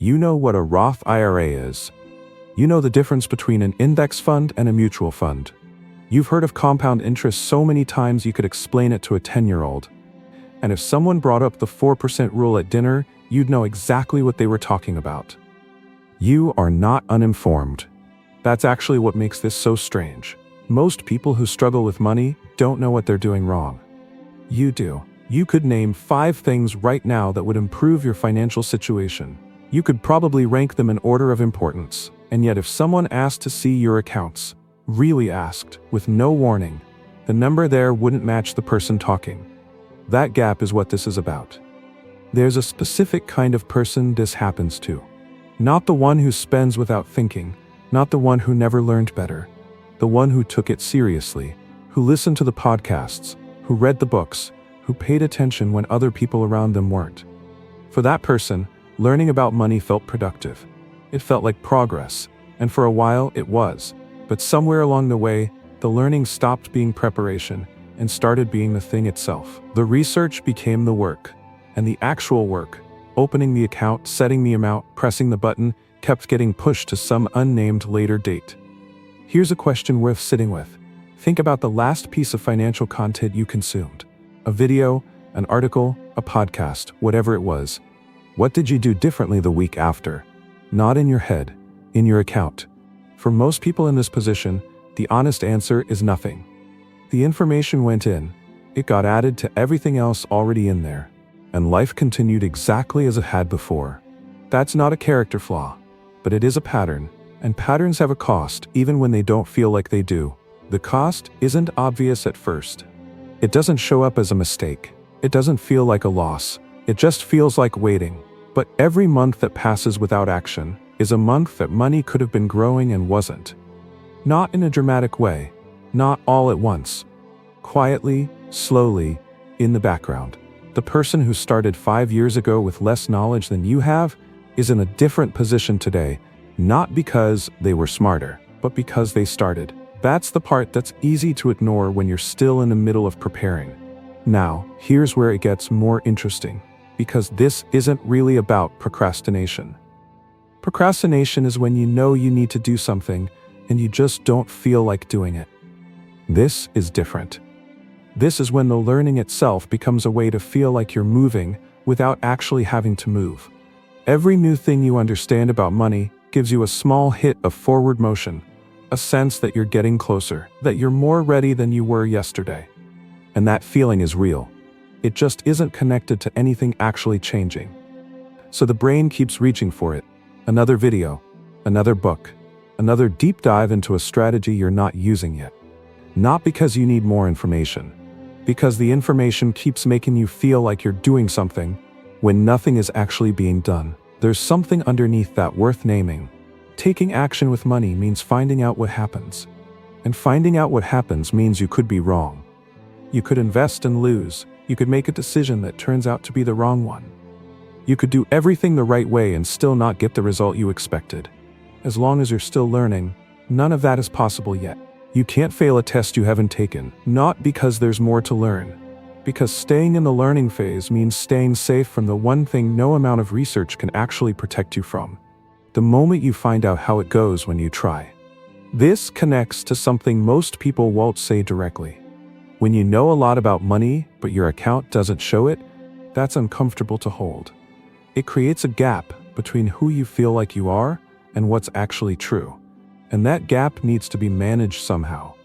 You know what a Roth IRA is. You know the difference between an index fund and a mutual fund. You've heard of compound interest so many times you could explain it to a 10-year-old. And if someone brought up the 4% rule at dinner, you'd know exactly what they were talking about. You are not uninformed. That's actually what makes this so strange. Most people who struggle with money don't know what they're doing wrong. You do. You could name 5 things right now that would improve your financial situation. You could probably rank them in order of importance. And yet if someone asked to see your accounts, really asked, with no warning, the number there wouldn't match the person talking. That gap is what this is about. There's a specific kind of person this happens to. Not the one who spends without thinking, not the one who never learned better, the one who took it seriously, who listened to the podcasts, who read the books, who paid attention when other people around them weren't. For that person, learning about money felt productive. It felt like progress, and for a while it was. But somewhere along the way, the learning stopped being preparation and started being the thing itself. The research became the work, and the actual work, opening the account, setting the amount, pressing the button, kept getting pushed to some unnamed later date. Here's a question worth sitting with. Think about the last piece of financial content you consumed. A video, an article, a podcast, whatever it was. What did you do differently the week after? Not in your head, in your account. For most people in this position, the honest answer is nothing. The information went in, it got added to everything else already in there, and life continued exactly as it had before. That's not a character flaw, but it is a pattern, and patterns have a cost even when they don't feel like they do. The cost isn't obvious at first. It doesn't show up as a mistake. It doesn't feel like a loss. It just feels like waiting. But every month that passes without action is a month that money could have been growing and wasn't. Not in a dramatic way, not all at once. Quietly, slowly, in the background. The person who started 5 years ago with less knowledge than you have is in a different position today, not because they were smarter, but because they started. That's the part that's easy to ignore when you're still in the middle of preparing. Now, here's where it gets more interesting. Because this isn't really about procrastination. Procrastination is when you know you need to do something and you just don't feel like doing it. This is different. This is when the learning itself becomes a way to feel like you're moving without actually having to move. Every new thing you understand about money gives you a small hit of forward motion, a sense that you're getting closer, that you're more ready than you were yesterday. And that feeling is real. It just isn't connected to anything actually changing. So the brain keeps reaching for it. Another video, another book, another deep dive into a strategy you're not using yet. Not because you need more information, because the information keeps making you feel like you're doing something when nothing is actually being done. There's something underneath that worth naming. Taking action with money means finding out what happens. And finding out what happens means you could be wrong. You could invest and lose. You could make a decision that turns out to be the wrong one. You could do everything the right way and still not get the result you expected. As long as you're still learning, none of that is possible yet. You can't fail a test you haven't taken, not because there's more to learn. Because staying in the learning phase means staying safe from the one thing no amount of research can actually protect you from. The moment you find out how it goes when you try. This connects to something most people won't say directly. When you know a lot about money, but your account doesn't show it, that's uncomfortable to hold. It creates a gap between who you feel like you are and what's actually true. And that gap needs to be managed somehow.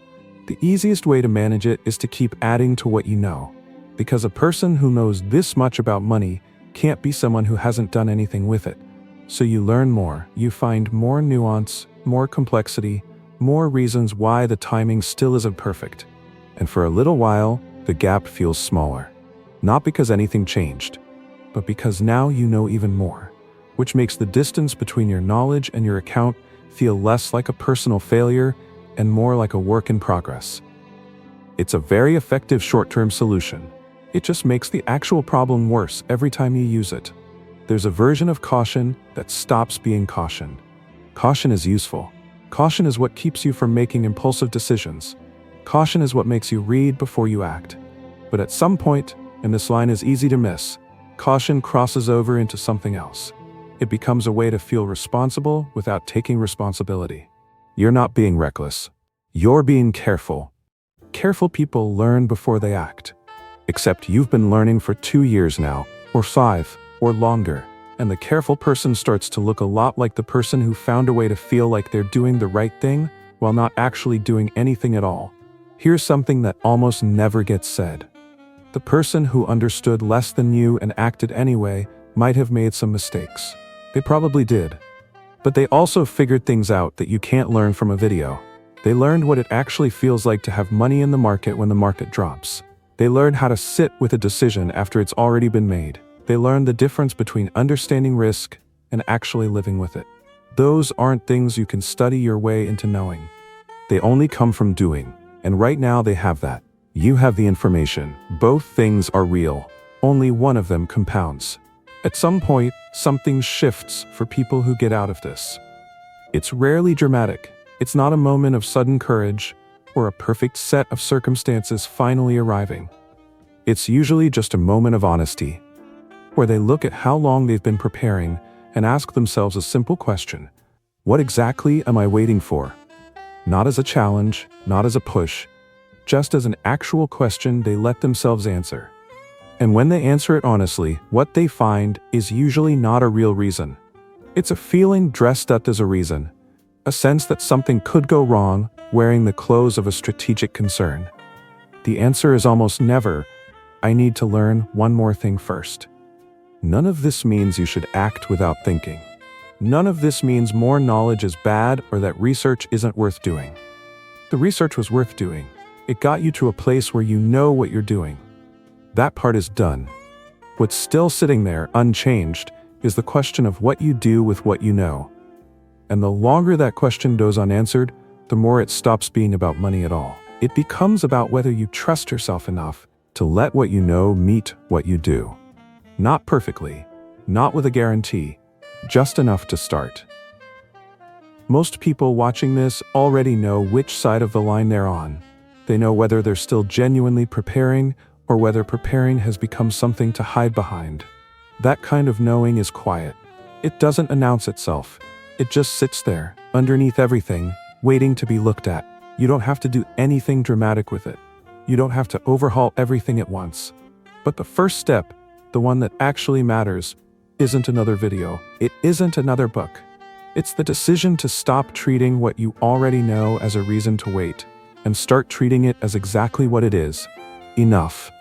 The easiest way to manage it is to keep adding to what you know. Because a person who knows this much about money can't be someone who hasn't done anything with it. So you learn more, you find more nuance, more complexity, more reasons why the timing still isn't perfect. And for a little while, the gap feels smaller. Not because anything changed, but because now you know even more, which makes the distance between your knowledge and your account feel less like a personal failure and more like a work in progress. It's a very effective short-term solution. It just makes the actual problem worse every time you use it. There's a version of caution that stops being caution. Caution is useful. Caution is what keeps you from making impulsive decisions. Caution is what makes you read before you act. But at some point, and this line is easy to miss, caution crosses over into something else. It becomes a way to feel responsible without taking responsibility. You're not being reckless. You're being careful. Careful people learn before they act. Except you've been learning for 2 years now, or 5, or longer, and the careful person starts to look a lot like the person who found a way to feel like they're doing the right thing while not actually doing anything at all. Here's something that almost never gets said. The person who understood less than you and acted anyway might have made some mistakes. They probably did. But they also figured things out that you can't learn from a video. They learned what it actually feels like to have money in the market when the market drops. They learned how to sit with a decision after it's already been made. They learned the difference between understanding risk and actually living with it. Those aren't things you can study your way into knowing. They only come from doing, and right now they have that. You have the information. Both things are real. Only one of them compounds. At some point, something shifts for people who get out of this. It's rarely dramatic. It's not a moment of sudden courage or a perfect set of circumstances finally arriving. It's usually just a moment of honesty, where they look at how long they've been preparing and ask themselves a simple question: what exactly am I waiting for? Not as a challenge, not as a push, just as an actual question they let themselves answer. And when they answer it honestly, what they find is usually not a real reason. It's a feeling dressed up as a reason, a sense that something could go wrong, wearing the clothes of a strategic concern. The answer is almost never, I need to learn one more thing first. None of this means you should act without thinking. None of this means more knowledge is bad or that research isn't worth doing. The research was worth doing. It got you to a place where you know what you're doing. That part is done. What's still sitting there, unchanged, is the question of what you do with what you know. And the longer that question goes unanswered, the more it stops being about money at all. It becomes about whether you trust yourself enough to let what you know meet what you do. Not perfectly, not with a guarantee, just enough to start. Most people watching this already know which side of the line they're on. They know whether they're still genuinely preparing or whether preparing has become something to hide behind. That kind of knowing is quiet. It doesn't announce itself. It just sits there, underneath everything, waiting to be looked at. You don't have to do anything dramatic with it. You don't have to overhaul everything at once. But the first step, the one that actually matters, isn't another video. It isn't another book. It's the decision to stop treating what you already know as a reason to wait, and start treating it as exactly what it is: enough.